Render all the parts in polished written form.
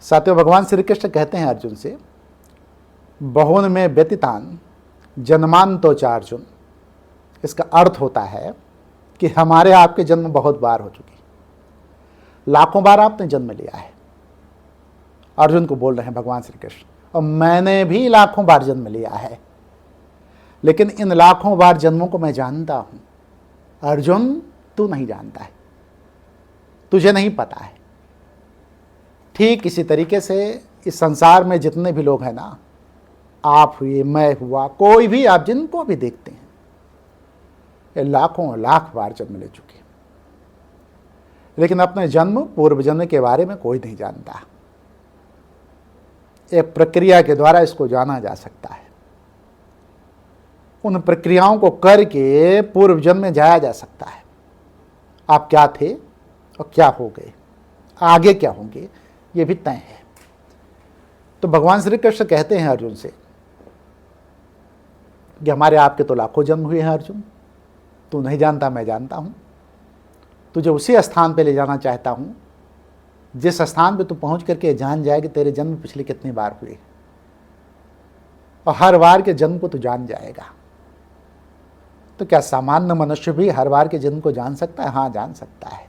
साथियों, भगवान श्री कृष्ण कहते हैं अर्जुन से, बहुन में व्यतीतान जन्मान तो च अर्जुन। इसका अर्थ होता है कि हमारे आपके जन्म बहुत बार हो चुकी, लाखों बार आपने जन्म लिया है। अर्जुन को बोल रहे हैं भगवान श्री कृष्ण, और मैंने भी लाखों बार जन्म लिया है, लेकिन इन लाखों बार जन्मों को मैं जानता हूं। अर्जुन, तू नहीं जानता है, तुझे नहीं पता है। ठीक इसी तरीके से इस संसार में जितने भी लोग हैं ना, आप हुए, मैं हुआ, कोई भी, आप जिनको भी देखते हैं, ये लाखों लाख बार जन्म ले चुके हैं, लेकिन अपने जन्म पूर्व जन्म के बारे में कोई नहीं जानता। एक प्रक्रिया के द्वारा इसको जाना जा सकता है। उन प्रक्रियाओं को करके पूर्व जन्म में जाया जा सकता है। आप क्या थे और क्या हो गए, आगे क्या होंगे, ये भी तय है। तो भगवान श्री कृष्ण कहते हैं अर्जुन से कि हमारे आपके तो लाखों जन्म हुए हैं अर्जुन, तू नहीं जानता, मैं जानता हूं। तुझे उसी स्थान पे ले जाना चाहता हूं जिस स्थान पे तू पहुंच करके जान जाए कि तेरे जन्म पिछले कितनी बार हुए, और हर बार के जन्म को तू जान जाएगा। तो क्या सामान्य मनुष्य भी हर बार के जन्म को जान सकता है? हाँ, जान सकता है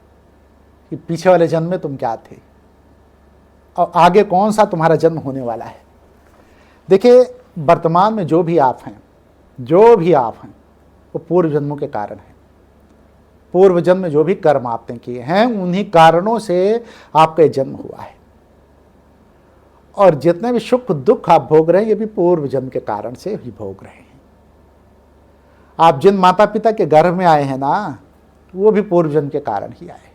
कि पीछे वाले जन्म में तुम क्या थे और आगे कौन सा तुम्हारा जन्म होने वाला है। देखिए, वर्तमान में जो भी आप हैं, वो पूर्व जन्मों के कारण है। पूर्व जन्म में जो भी कर्म आपने किए हैं, उन्हीं कारणों से आपका जन्म हुआ है। और जितने भी सुख दुख आप भोग रहे हैं, ये भी पूर्व जन्म के कारण से ही भोग रहे हैं। आप जिन माता पिता के गर्भ में आए हैं ना, वो भी पूर्व जन्म के कारण ही आए।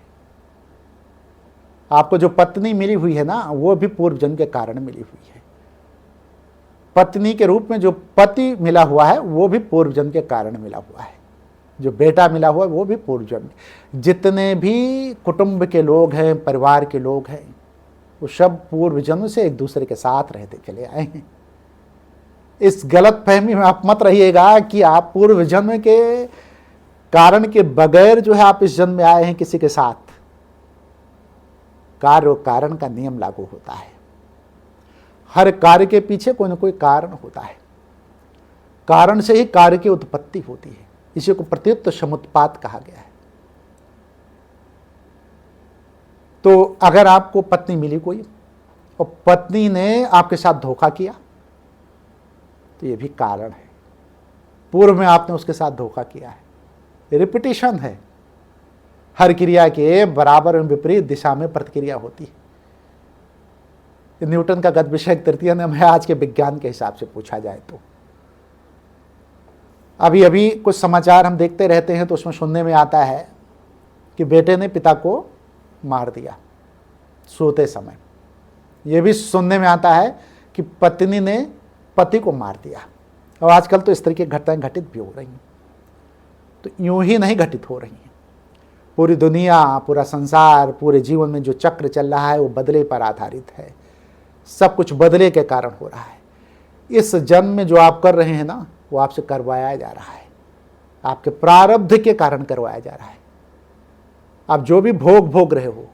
आपको जो पत्नी मिली हुई है ना, वो भी पूर्व जन्म के कारण मिली हुई है। पत्नी के रूप में जो पति मिला हुआ है, वो भी पूर्व जन्म के कारण मिला हुआ है। जो बेटा मिला हुआ है, वो भी पूर्व जन्म। जितने भी कुटुंब के लोग हैं, परिवार के लोग हैं, वो सब पूर्व जन्म से एक दूसरे के साथ रहते चले आए हैं। इस गलत फहमी में आप मत रहिएगा कि आप पूर्व जन्म के कारण के बगैर जो है आप इस जन्म में आए हैं किसी के साथ। कार्य और कारण का नियम लागू होता है। हर कार्य के पीछे कोई ना कोई कारण होता है। कारण से ही कार्य की उत्पत्ति होती है। इसी को प्रत्युत समुत्पाद कहा गया है। तो अगर आपको पत्नी मिली कोई और पत्नी ने आपके साथ धोखा किया, तो ये भी कारण है। पूर्व में आपने उसके साथ धोखा किया है। रिपीटिशन है। हर क्रिया के बराबर एवं विपरीत दिशा में प्रतिक्रिया होती है। न्यूटन का गत विषय तृतीय नियम है, आज के विज्ञान के हिसाब से पूछा जाए तो। अभी अभी कुछ समाचार हम देखते रहते हैं, तो उसमें सुनने में आता है कि बेटे ने पिता को मार दिया सोते समय। यह भी सुनने में आता है कि पत्नी ने पति को मार दिया। और आजकल तो इस तरह की घटनाएं घटित भी हो रही हैं। तो यूं ही नहीं घटित हो रही हैं। पूरी दुनिया, पूरा संसार, पूरे जीवन में जो चक्र चल रहा है, वो बदले पर आधारित है। सब कुछ बदले के कारण हो रहा है। इस जन्म में जो आप कर रहे हैं ना, वो आपसे करवाया जा रहा है। आपके प्रारब्ध के कारण करवाया जा रहा है। आप जो भी भोग रहे हो,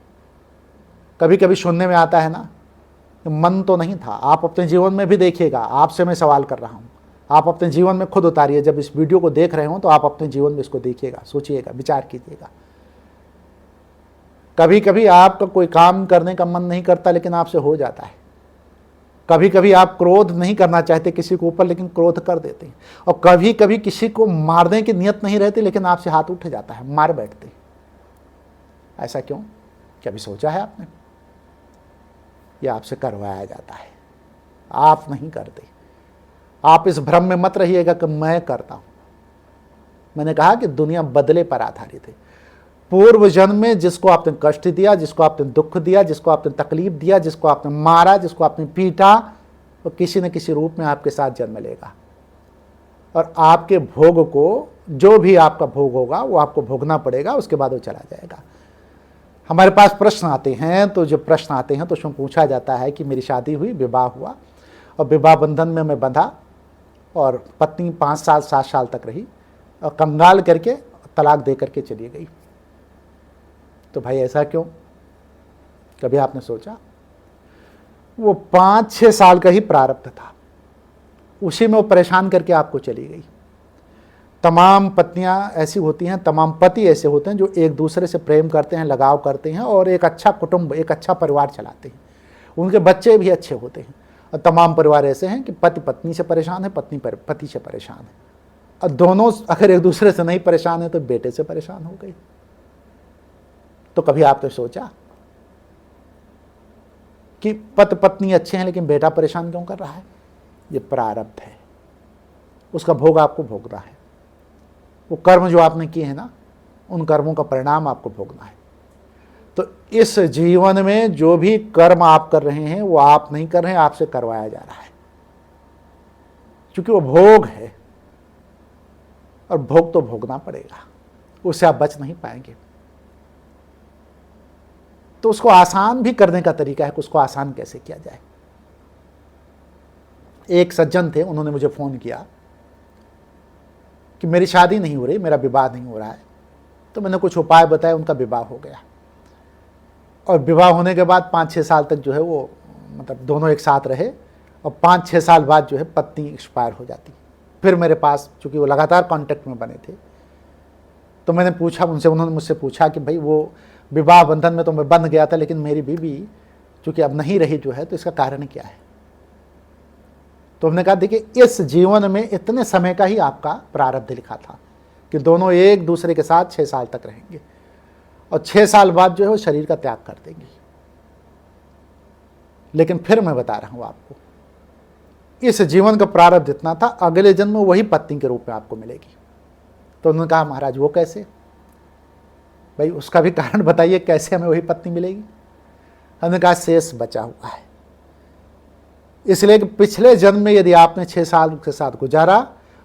कभी कभी सुनने में आता है ना, मन तो नहीं था। आप अपने जीवन में भी देखिएगा। आपसे मैं सवाल कर रहा हूं, आप अपने जीवन में खुद उतारिए। जब इस वीडियो को देख रहे हो तो आप अपने जीवन में इसको देखिएगा, सोचिएगा, विचार कीजिएगा। कभी कभी आपका कोई काम करने का मन नहीं करता, लेकिन आपसे हो जाता है। कभी कभी आप क्रोध नहीं करना चाहते किसी के ऊपर, लेकिन क्रोध कर देते हैं। और कभी कभी किसी को मारने की नियत नहीं रहती, लेकिन आपसे हाथ उठ जाता है, मार बैठते। ऐसा क्यों? कभी सोचा है आपने? यह आपसे करवाया जाता है, आप नहीं करते। आप इस भ्रम में मत रहिएगा कि मैं करता हूं। मैंने कहा कि दुनिया बदले पर आधारित है। पूर्व जन्म में जिसको आपने कष्ट दिया, जिसको आपने दुख दिया, जिसको आपने तकलीफ दिया, जिसको आपने मारा, जिसको आपने पीटा, वो किसी न किसी रूप में आपके साथ जन्म लेगा। और आपके भोग को, जो भी आपका भोग होगा, वो आपको भोगना पड़ेगा। उसके बाद वो चला जाएगा। हमारे पास प्रश्न आते हैं, तो जो प्रश्न आते हैं तो उसमें पूछा जाता है कि मेरी शादी हुई, विवाह हुआ, और विवाह बंधन में मैं बंधा, और पत्नी 5 साल 7 साल तक रही, और कंगाल करके तलाक दे करके चली गई। तो भाई ऐसा क्यों? कभी आपने सोचा? वो 5-6 साल का ही प्रारब्ध था, उसी में वो परेशान करके आपको चली गई। तमाम पत्नियां ऐसी होती हैं, तमाम पति ऐसे होते हैं जो एक दूसरे से प्रेम करते हैं, लगाव करते हैं और एक अच्छा कुटुंब, एक अच्छा परिवार चलाते हैं, उनके बच्चे भी अच्छे होते हैं। और तमाम परिवार ऐसे हैं कि पति पत्नी से परेशान है, पत्नी पति से परेशान है, और दोनों अगर एक दूसरे से नहीं परेशान है तो बेटे से परेशान हो गई। तो कभी आपने सोचा कि पति पत्नी अच्छे हैं लेकिन बेटा परेशान क्यों कर रहा है? ये प्रारब्ध है, उसका भोग आपको भोगना है। वो कर्म जो आपने किए हैं ना, उन कर्मों का परिणाम आपको भोगना है। तो इस जीवन में जो भी कर्म आप कर रहे हैं वो आप नहीं कर रहे हैं, आपसे करवाया जा रहा है, क्योंकि वो भोग है और भोग तो भोगना पड़ेगा, उससे आप बच नहीं पाएंगे। तो उसको आसान भी करने का तरीका है कि उसको आसान कैसे किया जाए। एक सज्जन थे, उन्होंने मुझे फ़ोन किया कि मेरी शादी नहीं हो रही, मेरा विवाह नहीं हो रहा है। तो मैंने कुछ उपाय बताया, उनका विवाह हो गया। और विवाह होने के बाद 5-6 साल तक जो है वो मतलब दोनों एक साथ रहे, और 5-6 साल बाद जो है पत्नी एक्सपायर हो जाती। फिर मेरे पास, चूँकि वो लगातार कांटेक्ट में बने थे, तो मैंने पूछा उनसे, उन्होंने मुझसे पूछा कि भाई वो विवाह बंधन में तो मैं बंध गया था, लेकिन मेरी बीवी चूँकि अब नहीं रही जो है, तो इसका कारण क्या है? तो हमने कहा देखिए, इस जीवन में इतने समय का ही आपका प्रारब्ध लिखा था कि दोनों एक दूसरे के साथ 6 साल तक रहेंगे, और 6 साल बाद जो है वो शरीर का त्याग कर देंगी। लेकिन फिर मैं बता रहा हूं आपको, इस जीवन का प्रारब्ध इतना था, अगले जन्म में वही पत्नी के रूप में आपको मिलेगी। तो उन्होंने कहा महाराज वो कैसे? भाई उसका भी कारण बताइए, कैसे हमें वही पत्नी मिलेगी? हमने कहा शेष बचा हुआ है, इसलिए कि पिछले जन्म में यदि आपने 6 साल के साथ गुजारा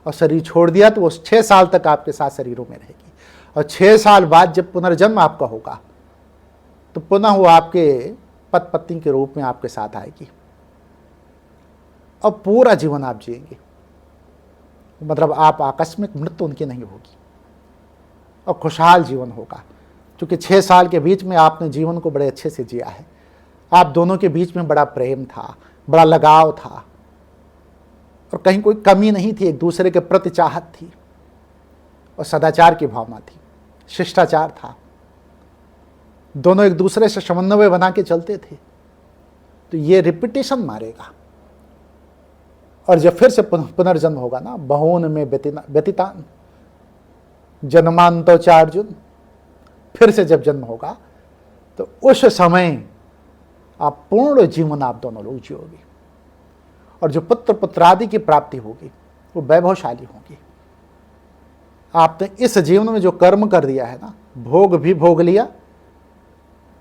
और शरीर छोड़ दिया, तो वो 6 साल तक आपके साथ शरीरों में रहेगी, और 6 साल बाद जब पुनर्जन्म आपका होगा तो पुनः वो आपके पति पत्नी के रूप में आपके साथ आएगी, और पूरा जीवन आप जिएंगे। मतलब आप आकस्मिक मृत्यु उनकी नहीं होगी, और खुशहाल जीवन होगा, क्योंकि 6 साल के बीच में आपने जीवन को बड़े अच्छे से जिया है। आप दोनों के बीच में बड़ा प्रेम था, बड़ा लगाव था, और कहीं कोई कमी नहीं थी, एक दूसरे के प्रति चाहत थी, और सदाचार की भावना थी, शिष्टाचार था, दोनों एक दूसरे से समन्वय बना के चलते थे। तो ये रिपीटेशन मारेगा, और जब फिर से पुनर्जन्म होगा ना, बहून में व्यतीतान जन्मांतो चार्जुन, फिर से जब जन्म होगा तो उस समय आप पूर्ण जीवन आप दोनों लोग जियोगे, और जो पुत्र पुत्रादि की प्राप्ति होगी वो वैभवशाली होगी। आपने इस जीवन में जो कर्म कर दिया है ना, भोग भी भोग लिया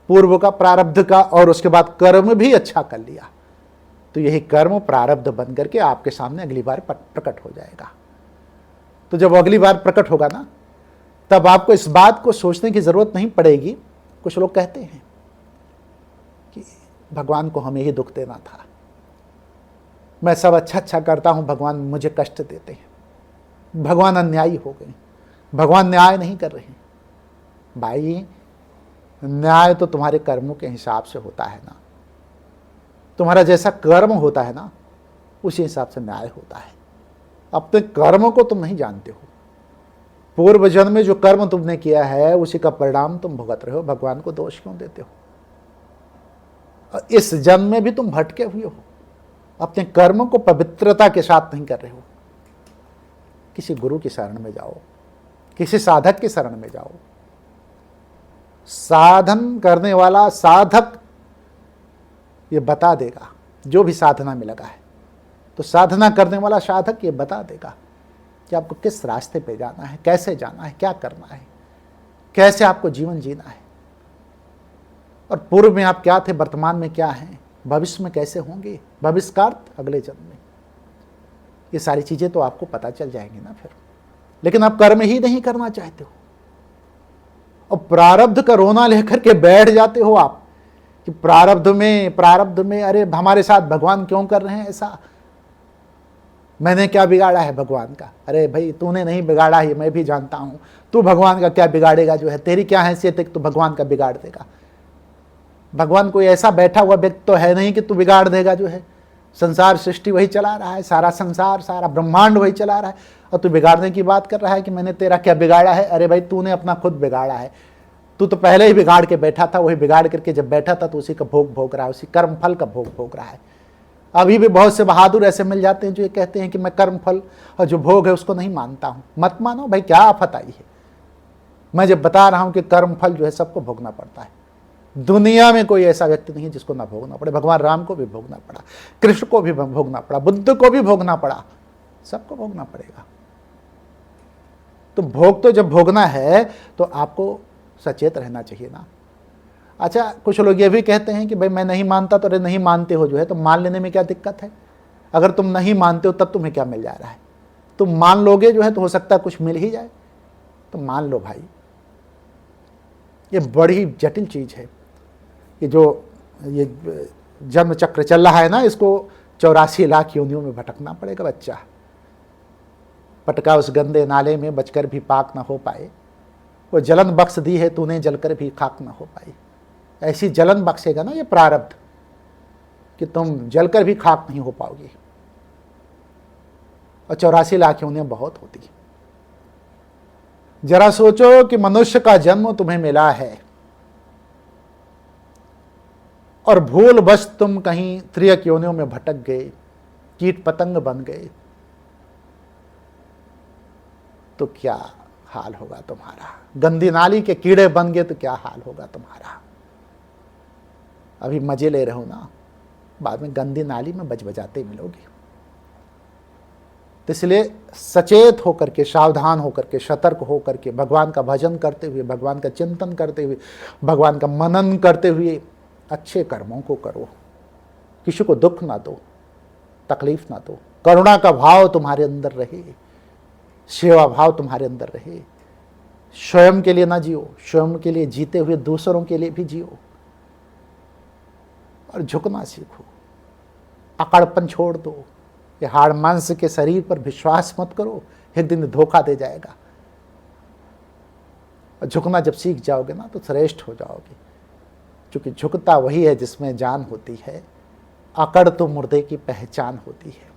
पूर्व का प्रारब्ध का, और उसके बाद कर्म भी अच्छा कर लिया, तो यही कर्म प्रारब्ध बन करके आपके सामने अगली बार प्रकट हो जाएगा। तो जब अगली बार प्रकट होगा ना, तब आपको इस बात को सोचने की जरूरत नहीं पड़ेगी। कुछ लोग कहते हैं कि भगवान को हमें ही दुख देना था, मैं सब अच्छा अच्छा करता हूं, भगवान मुझे कष्ट देते हैं, भगवान अन्यायी हो गए, भगवान न्याय नहीं कर रहे हैं। भाई न्याय तो तुम्हारे कर्मों के हिसाब से होता है ना, तुम्हारा जैसा कर्म होता है ना, उसी हिसाब से न्याय होता है। अपने कर्म को तुम नहीं जानते हो, पूर्व जन्म में जो कर्म तुमने किया है उसी का परिणाम तुम भुगत रहे हो, भगवान को दोष क्यों देते हो? और इस जन्म में भी तुम भटके हुए हो, अपने कर्म को पवित्रता के साथ नहीं कर रहे हो। किसी गुरु की शरण में जाओ, किसी साधक की शरण में जाओ। साधन करने वाला साधक ये बता देगा, जो भी साधना में लगा है, तो साधना करने वाला साधक ये बता देगा कि आपको किस रास्ते पे जाना है, कैसे जाना है, क्या करना है, कैसे आपको जीवन जीना है, और पूर्व में आप क्या थे, वर्तमान में क्या हैं, भविष्य में कैसे होंगे, भविष्य का अर्थ अगले जन्म में। ये सारी चीजें तो आपको पता चल जाएंगी ना फिर। लेकिन आप कर्म ही नहीं करना चाहते हो, और प्रारब्ध का रोना लेकर के बैठ जाते हो आप कि प्रारब्ध में अरे हमारे साथ भगवान क्यों कर रहे हैं ऐसा, मैंने क्या बिगाड़ा है भगवान का? अरे भाई तूने नहीं बिगाड़ा है, मैं भी जानता हूं, तू भगवान का क्या बिगाड़ेगा, जो है तेरी क्या हैसियत है कि तू भगवान का बिगाड़ देगा? भगवान कोई ऐसा बैठा हुआ व्यक्ति तो है नहीं कि तू बिगाड़ देगा। जो है संसार सृष्टि वही चला रहा है, सारा संसार सारा ब्रह्मांड वही चला रहा है, और तू बिगाड़ने की बात कर रहा है कि मैंने तेरा क्या बिगाड़ा है। अरे भाई तूने अपना खुद बिगाड़ा है, तू तो पहले ही बिगाड़ के बैठा था। वही बिगाड़ करके जब बैठा था तो उसी का भोग भोग रहा है, उसी कर्म फल का भोग भोग रहा है। अभी भी बहुत से बहादुर ऐसे मिल जाते हैं जो ये कहते हैं कि मैं कर्म फल और जो भोग है उसको नहीं मानता हूं। मत मानो भाई, क्या आफत आई है। मैं जब बता रहा हूं कि कर्म फल जो है सबको भोगना पड़ता है। दुनिया में कोई ऐसा व्यक्ति नहीं जिसको ना भोगना पड़े। भगवान राम को भी भोगना पड़ा, कृष्ण को भी भोगना पड़ा, बुद्ध को भी भोगना पड़ा, सबको भोगना पड़ेगा। तो भोग तो जब भोगना है तो आपको सचेत रहना चाहिए ना। अच्छा, कुछ लोग ये भी कहते हैं कि भाई मैं नहीं मानता, तो अरे नहीं मानते हो जो है तो मान लेने में क्या दिक्कत है। अगर तुम नहीं मानते हो तब तुम्हें क्या मिल जा रहा है। तुम मान लोगे जो है तो हो सकता है कुछ मिल ही जाए, तो मान लो भाई। ये बड़ी जटिल चीज है। ये जो ये जन्म चक्र चल रहा है ना, इसको 84 लाख योनियों में भटकना पड़ेगा। बच्चा पटका उस गंदे नाले में, बचकर भी पाक ना हो पाए। वो जलन बख्श दी है तूने, जलकर भी खाक ना हो पाई। ऐसी जलन बख्शेगा ना ये प्रारब्ध कि तुम जलकर भी खाक नहीं हो पाओगे। और 84 लाख योनियां बहुत होती है। जरा सोचो कि मनुष्य का जन्म तुम्हें मिला है और भूलवश तुम कहीं त्रियक योनियों में भटक गए, कीट पतंग बन गए, तो क्या हाल होगा तुम्हारा। गंदी नाली के कीड़े बन गए तो क्या हाल होगा तुम्हारा। अभी मजे ले रहे हो ना, बाद में गंदी नाली में बजाते मिलोगे। तो इसलिए सचेत होकर के, सावधान होकर के, सतर्क होकर के, भगवान का भजन करते हुए, भगवान का चिंतन करते हुए, भगवान का मनन करते हुए अच्छे कर्मों को करो। किसी को दुख ना दो, तकलीफ ना दो। करुणा का भाव तुम्हारे अंदर रहे, सेवा भाव तुम्हारे अंदर रहे। स्वयं के लिए ना जियो, स्वयं के लिए जीते हुए दूसरों के लिए भी जियो। और झुकना सीखो, अकड़पन छोड़ दो। ये हाड़ मांस के शरीर पर विश्वास मत करो, एक दिन धोखा दे जाएगा। और झुकना जब सीख जाओगे ना तो श्रेष्ठ हो जाओगे। क्योंकि झुकता वही है जिसमें जान होती है, अकड़ तो मुर्दे की पहचान होती है।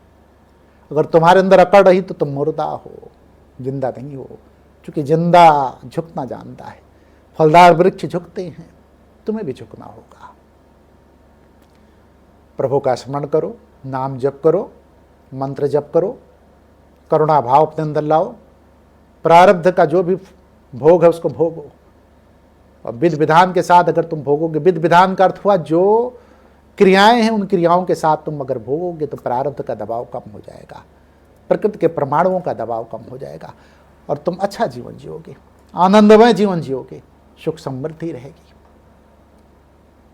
अगर तुम्हारे अंदर अकड़ रही तो तुम मुर्दा हो, जिंदा नहीं हो। क्योंकि जिंदा झुकना जानता है। फलदार वृक्ष झुकते हैं, तुम्हें भी झुकना होगा। प्रभु का स्मरण करो, नाम जप करो, मंत्र जप करो, करुणा भाव अपने अंदर लाओ। प्रारब्ध का जो भी भोग है उसको भोगो। और विधि विधान के साथ अगर तुम भोगोगे, विधि विधान का अर्थ हुआ जो क्रियाएं हैं उन क्रियाओं के साथ तुम अगर भोगोगे तो प्रारब्ध का दबाव कम हो जाएगा, प्रकृति के परमाणुओं का दबाव कम हो जाएगा और तुम अच्छा जीवन जियोगे, आनंदमय जीवन जियोगे, सुख समृद्धि रहेगी।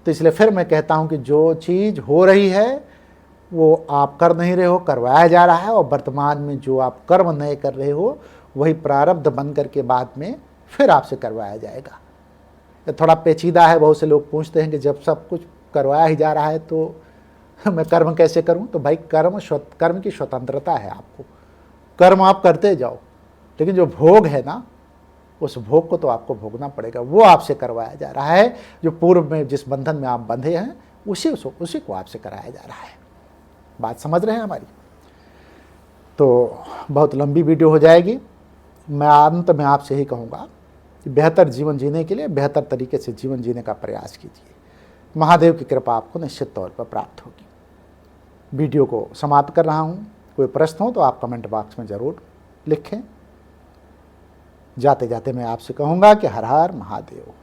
तो इसलिए फिर मैं कहता हूं कि जो चीज हो रही है वो आप कर नहीं रहे हो, करवाया जा रहा है। और वर्तमान में जो आप कर्म नए कर रहे हो वही प्रारब्ध बन करके बाद में फिर आपसे करवाया जाएगा। ये थोड़ा पेचीदा है। बहुत से लोग पूछते हैं कि जब सब कुछ करवाया ही जा रहा है तो मैं कर्म कैसे करूं। तो भाई कर्म की स्वतंत्रता है आपको, कर्म आप करते जाओ, लेकिन जो भोग है ना उस भोग को तो आपको भोगना पड़ेगा। वो आपसे करवाया जा रहा है। जो पूर्व में जिस बंधन में आप बंधे हैं उसी को आपसे कराया जा रहा है। बात समझ रहे हैं हमारी। तो बहुत लंबी वीडियो हो जाएगी। मैं अंत में आपसे ही कहूँगा कि बेहतर जीवन जीने के लिए बेहतर तरीके से जीवन जीने का प्रयास कीजिए। महादेव की कृपा आपको निश्चित तौर पर प्राप्त होगी। वीडियो को समाप्त कर रहा हूँ। कोई प्रश्न हो तो आप कमेंट बॉक्स में ज़रूर लिखें। जाते जाते मैं आपसे कहूँगा कि हर हर महादेव।